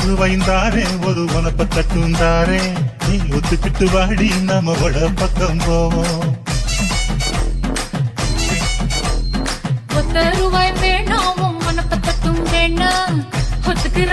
ரூபாய்ந்தாரே ஒரு உனப்ப தட்டுந்தாரே நீ ஒத்துக்கிட்டு வாடி நம்ம வட பக்கம் போவோம். ₹1 வேணாம் உனப்ப தட்டும் வேணாம் ஒத்துக்கிற